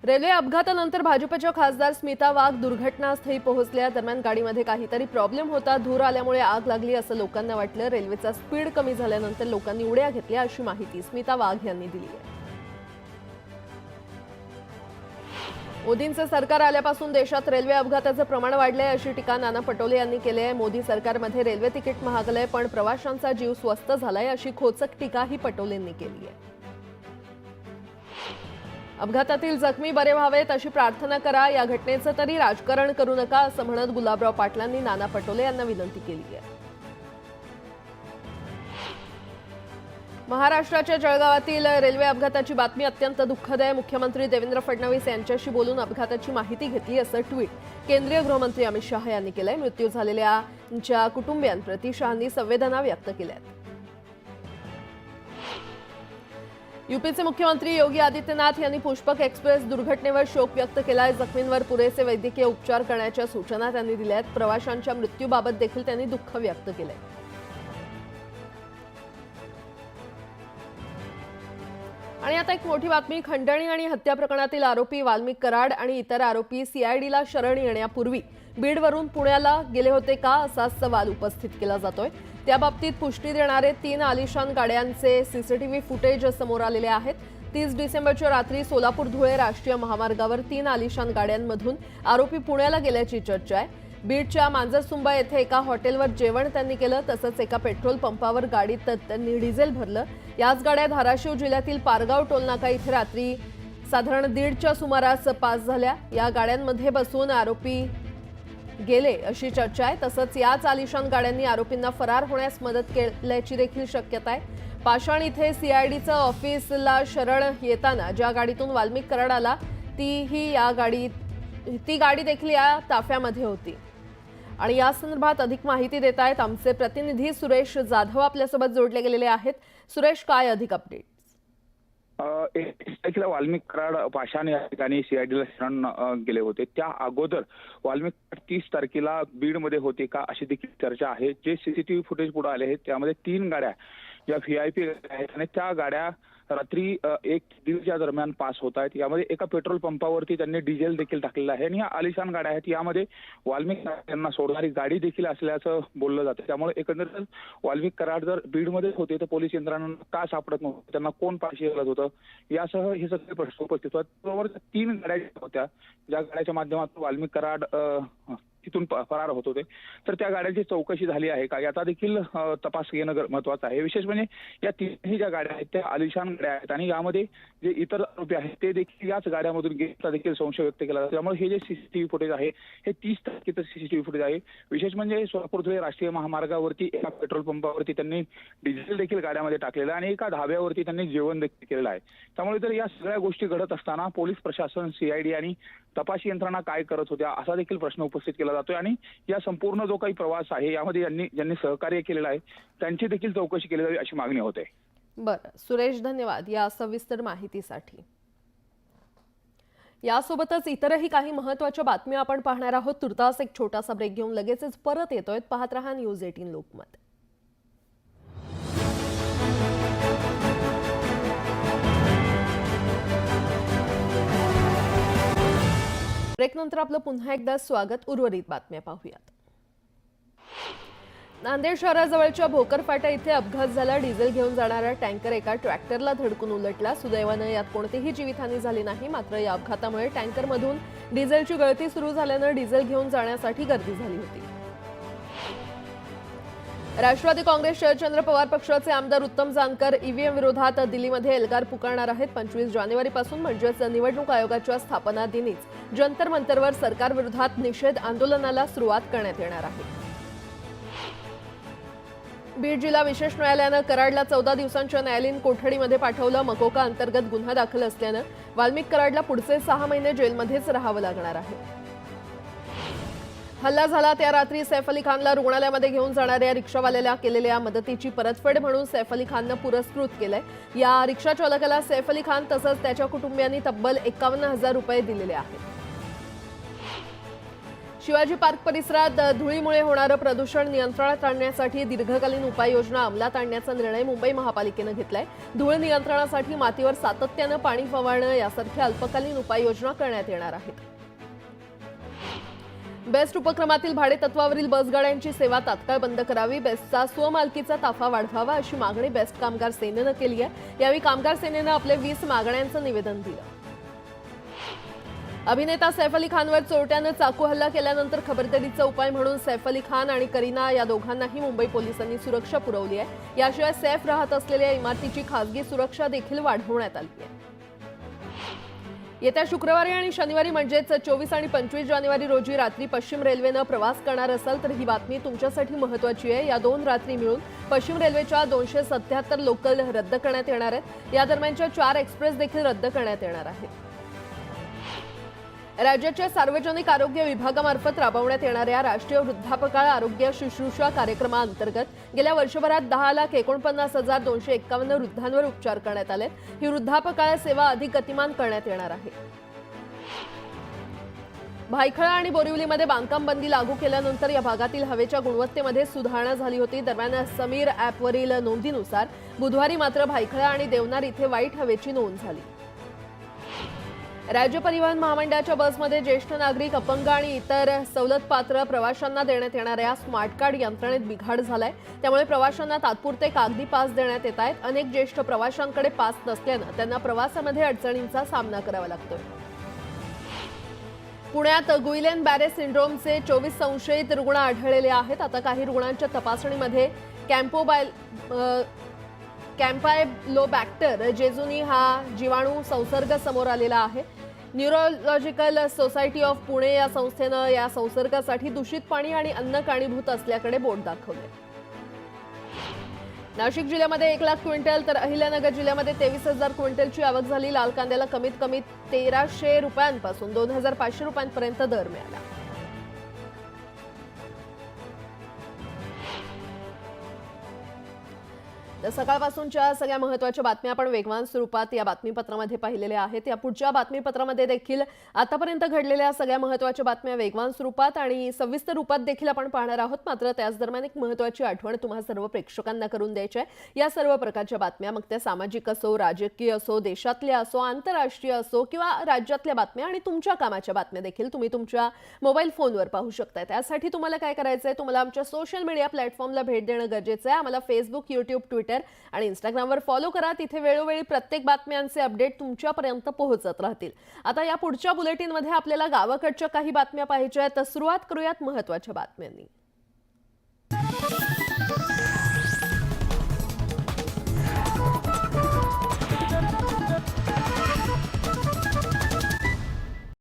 Railway अपघातानंतर भाजपच्या खासदार स्मिता वाघ दुर्घटनास्थळी पोहोचल्या। दरम्यान गाडीमध्ये काहीतरी प्रॉब्लेम होता, धूर आल्यामुळे आग लागली असं लोकांना वाटलं। रेल्वेचा स्पीड कमी झाल्यानंतर लोकांनी उड्या घेतल्या अशी माहिती स्मिता वाघ यांनी दिली आहे। मोदींचं सरकार आल्यापासून देशात रेल्वे अपघाताचं प्रमाण वाढलंय अशी टीका नाना पटोले यांनी केली आहे। मोदी सरकारमध्ये रेल्वे तिकीट महागलंय पण प्रवाशांचा जीव स्वस्त झालाय अशी खोचक टीकाही पटोलेंनी केली आहे। अपघातातील जखमी बरे व्हावेत अशी प्रार्थना करा, या घटनेचं तरी राजकारण करू नका असं म्हणत गुलाबराव पाटलांनी नाना पटोले यांना विनंती केली आहे। महाराष्ट्राच्या जळगावातील रेल्वे अपघाताची बातमी अत्यंत दुःखद आहे। मुख्यमंत्री देवेंद्र फडणवीस यांच्याशी बोलून अपघाताची माहिती घेतली असं ट्विट केंद्रीय गृहमंत्री अमित शहा यांनी केलंय। मृत्यू झालेल्यांच्या कुटुंबियांप्रती शहांनी संवेदना व्यक्त केल्या आहेत। यूपीचे मुख्यमंत्री योगी आदित्यनाथ यांनी पुष्पक एक्सप्रेस दुर्घटनेवर शोक व्यक्त केलाय। जखमींवर पुरेसे वैद्यकीय उपचार करण्याच्या सूचना त्यांनी दिल्या आहेत। प्रवाशांच्या मृत्यूबाबत देखील त्यांनी दुःख व्यक्त केलंय। आणि आता एक मोठी बातमी, खंडणी आणि हत्या प्रकरणातील आरोपी वाल्मिक कराड आणि इतर आरोपी सीआयडीला शरण येण्यापूर्वी बीडवरून पुण्याला गेले होते का असा सवाल उपस्थित केला जातोय। त्याबाबतीत पुष्टी देणारे 3 आलिशान गाड्यांचे सीसीटीव्ही फुटेज समोर आलेले आहेत। 30 डिसेंबरच्या रात्री सोलापूर धुळे राष्ट्रीय महामार्गावर 3 आलिशान गाड्यांमधून आरोपी पुण्याला गेल्याची चर्चा आहे। बीडच्या मांजरसुंबा येथे एका हॉटेलवर जेवण त्यांनी केलं, तसंच एका पेट्रोल पंपावर गाडीत त्यांनी डिझेल भरलं। याच गाड्या धाराशिव जिल्ह्यातील पारगाव टोलनाका इथे रात्री साधारण 1:30च्या सुमारास पास झाल्या। या गाड्यांमध्ये बसून आरोपी गेले अशी चर्चा आहे। तसंच याच आलिशान गाड्यांनी आरोपींना फरार होण्यास मदत केल्याची देखील शक्यता आहे। पाषाण इथे सीआयडीचं ऑफिसला शरण येताना ज्या गाडीतून वाल्मिक कराड आला ती गाडी देखील या ताफ्यामध्ये होती। आणि या संदर्भात अधिक माहिती देत आहेत आमचे प्रतिनिधी सुरेश जाधव आपल्यासोबत जोडले गेलेले आहेत। सुरेश, काय अधिक अपडेट? वाल्मिक कराड पाषाण या ठिकाणी सीआयडीला शरण गेले होते। त्या अगोदर वाल्मिक 30 तारखेला बीडमध्ये होते का अशी देखील चर्चा आहे। जे सीसीटीव्ही फुटेज पुढे आले आहेत त्यामध्ये 3 गाड्या ज्या व्हीआयपी आहेत आणि त्या गाड्या रात्री 1-1:30च्या दरम्यान पास होत आहेत। यामध्ये एका पेट्रोल पंपावरती त्यांनी डिझेल देखील टाकलेलं आहे आणि या आलिशान गाड्या आहेत यामध्ये वाल्मिक कराड यांना सोडणारी गाडी देखील असल्याचं बोललं जातं। त्यामुळे एकंदरीत वाल्मिक कराड जर बीडमध्ये होते तर पोलीस यंत्रणांना का सापडत नव्हतं, त्यांना कोण पाशी घालत होतं, यासह हे सगळे प्रश्न उपस्थित होतात। बरोबर 3 गाड्या होत्या ज्या गाड्याच्या माध्यमातून वाल्मिक कराड तिथून फरार होत होते, तर त्या गाड्यांची चौकशी झाली आहे का याचा देखील तपास घेणं महत्त्वाचं आहे। विशेष म्हणजे या 3ही ज्या गाड्या आहेत त्या आलिशान गाड्या आहेत आणि यामध्ये जे इतर आरोपी आहेत ते देखील याच गाड्यामधून गेल्याचा देखील संशय व्यक्त केला जातो। त्यामुळे हे जे सीसीटीव्ही फुटेज आहे हे 30 तारखेचं सीसीटीव्ही फुटेज आहे। विशेष म्हणजे सोलापूर धुळे राष्ट्रीय महामार्गावरती एका पेट्रोल पंपावरती त्यांनी डिझेल देखील गाड्यामध्ये टाकलेलं आणि एका धाब्यावरती त्यांनी जेवण देखील केलेलं आहे। त्यामुळे तर या सगळ्या गोष्टी घडत असताना पोलीस प्रशासन, सीआयडी आणि तपास यंत्रणा काय करत होत्या असा देखील प्रश्न उपस्थित केला जातोय। आणि या संपूर्ण जो काही प्रवास आहे यामध्ये ज्यांनी सहकार्य केलेलं आहे त्यांची देखील चौकशी केली जावी अशी मागणी होते। बरं सुरेश, धन्यवाद या सविस्तर माहितीसाठी। यासोबतच इतरही काही महत्त्वाच्या बातम्या आपण पाहणार आहोत। तुर्तास एक छोटासा ब्रेक घेऊन लगेचच परत येतोय। पाहत रहा न्यूज 18 लोकमत। ब्रेकनंतर आपलं पुन्हा एकदा स्वागत। उर्वरित बातम्या पाहूयात। नांदेड शहराजवळच्या भोकर फाटा इथे अपघात झाला। डिझेल घेऊन जाणारा टँकर एका ट्रॅक्टरला धडकून उलटला। सुदैवानं यात कोणतीही जीवितहानी झाली नाही। मात्र या अपघातामुळे टँकरमधून डिझेलची गळती सुरू झाल्यानं डिझेल घेऊन जाण्यासाठी गर्दी झाली होती। राष्ट्रवादी काँग्रेस शरदचंद्र पवार पक्षाचे आमदार उत्तम जानकर ईव्हीएम विरोधात दिल्लीमध्ये एल्गार पुकारणार आहेत। 25 जानेवारीपासून म्हणजेच निवडणूक आयोगाच्या स्थापना दिनीच जंतर मंतरवर सरकार विरोधात निषेध आंदोलनाला सुरुवात करण्यात येणार आहे। बीड जिल्हा विशेष न्यायालयानं कराडला 14 दिवसांच्या न्यायालयीन कोठडीमध्ये पाठवलं। मकोका अंतर्गत गुन्हा दाखल असल्यानं वाल्मिक कराडला पुढचे 6 महिने जेलमध्येच राहावं लागणार आहे। हल्ला झाला त्या रात्री सैफ अली खानला रुग्णालयामध्ये घेऊन जाणाऱ्या रिक्षावाल्याला केलेल्या मदतीची परतफेड म्हणून सैफ अली खाननं पुरस्कृत केलंय। या रिक्षा चालकाला सैफ अली खान तसंच त्याच्या कुटुंबियांनी तब्बल 51,000 रुपये दिलेले आहेत। शिवाजी पार्क परिसरात धुळीमुळे होणारं प्रदूषण नियंत्रणात आणण्यासाठी दीर्घकालीन उपाययोजना अंमलात आणण्याचा निर्णय मुंबई महापालिकेनं घेतलाय. धूळ नियंत्रणासाठी मातीवर सातत्यानं पाणी फवारणं यासारख्या अल्पकालीन उपाययोजना करण्यात येणार आहेत. बेस्ट उपक्रमातील भाडेतत्वावरील बसगाड्यांची सेवा तात्काळ बंद करावी. बेस्टचा स्वमालकीचा ताफा वाढवावा अशी मागणी बेस्ट कामगार सेनेनं केली आहे. यावेळी कामगार सेनेनं आपले 20 मागण्यांचं निवेदन दिलं. अभिनेता सैफ अली खानवर चोरट्यानं चाकू हल्ला केल्यानंतर खबरदारीचा उपाय म्हणून सैफ अली खान आणि करीना या दोघांनाही मुंबई पोलिसांनी सुरक्षा पुरवली आहे. याशिवाय सैफ राहत असलेल्या इमारतीची खासगी सुरक्षा देखील वाढवण्यात आली आहे. येत्या शुक्रवारी आणि शनिवारी म्हणजेच 24 आणि 25 जानेवारी रोजी रात्री पश्चिम रेल्वेनं प्रवास करणार असाल तर ही बातमी तुमच्यासाठी महत्त्वाची आहे. या 2 रात्री मिळून पश्चिम रेल्वेच्या 277 लोकल रद्द करण्यात येणार आहेत. या दरम्यानच्या 4 एक्सप्रेस देखील रद्द करण्यात येणार आहेत. राज्याच्या सार्वजनिक आरोग्य विभागामार्फत राबवण्यात येणाऱ्या राष्ट्रीय वृद्धापकाळ आरोग्य शुश्रूषा कार्यक्रमाअंतर्गत गेल्या वर्षभरात 10,49,251 वृद्धांवर उपचार करण्यात आले. ही वृद्धापकाळ सेवा अधिक गतिमान करण्यात येणार आहे. भायखळा आणि बोरिवलीमध्ये बांधकाम बंदी लागू केल्यानंतर या भागातील हवेच्या गुणवत्तेमध्ये सुधारणा झाली होती. दरम्यान समीर ॲपवरील नोंदीनुसार बुधवारी मात्र भायखळा आणि देवनार इथे वाईट हवेची नोंद झाली. राज्य परिवहन महामंडळाच्या बसमध्ये ज्येष्ठ नागरिक, अपंग आणि इतर सवलतपात्र प्रवाशांना देण्यात येणाऱ्या स्मार्ट कार्ड यंत्रणेत बिघाड झालाय. त्यामुळे प्रवाशांना तात्पुरते कागदी पास देण्यात येत आहेत. अनेक ज्येष्ठ प्रवाशांकडे पास नसल्यानं त्यांना प्रवासामध्ये अडचणींचा सामना करावा लागतोय. पुण्यात गुइलेन बॅरे सिंड्रोमचे 24 संशयित रुग्ण आढळलेले आहेत. आता काही रुग्णांच्या तपासणीमध्ये कॅम्पायलोबॅक्टर जेजुनी हा जीवाणू संसर्ग समोर आलेला आहे. न्यूरोलॉजिकल सोसायटी ऑफ पुणे या संस्थेनं या संसर्गासाठी दूषित पाणी आणि अन्न कारणीभूत असल्याकडे बोट दाखवले. नाशिक जिल्ह्यामध्ये 1 लाख क्विंटल तर अहिल्यानगर जिल्ह्यामध्ये 23,000 क्विंटलची आवक झाली. लाल कांद्याला कमीत कमी 1,300 रुपयांपासून 2,500 रुपयांपर्यंत दर मिळाला. तर सकाळपासूनच्या सगळ्या महत्त्वाच्या बातम्या आपण वेगवान स्वरूपात या बातमीपत्रामध्ये पाहिलेल्या आहेत. या पुढच्या बातमीपत्रामध्ये देखील आतापर्यंत घडलेल्या सगळ्या महत्त्वाच्या बातम्या वेगवान स्वरूपात आणि सविस्तर रूपात देखील आपण पाहणार आहोत. मात्र त्याच दरम्यान एक महत्त्वाची आठवण तुम्हा सर्व प्रेक्षकांना करून द्यायची आहे. या सर्व प्रकारच्या बातम्या मग त्या सामाजिक असो, राजकीय असो, देशातल्या असो, आंतरराष्ट्रीय असो किंवा राज्यातल्या बातम्या आणि तुमच्या कामाच्या बातम्या देखील तुम्ही तुमच्या मोबाईल फोनवर पाहू शकता. त्यासाठी तुम्हाला काय करायचं आहे, तुम्हाला आमच्या सोशल मीडिया प्लॅटफॉर्मला भेट देणं गरजेचं आहे. आम्हाला फेसबुक, यूट्यूब, ट्विटर आणि इंस्टाग्रामवर फॉलो करा. तिथे वेळोवेळी प्रत्येक बातम्यांचे अपडेट तुमच्यापर्यंत पोहोचत राहतील. आता या पुढच्या बुलेटिनमध्ये आपल्याला गावाकडच्या काही बातम्या पाहिजेत. तर सुरुवात करूयात महत्त्वाच्या बातम्यांनी.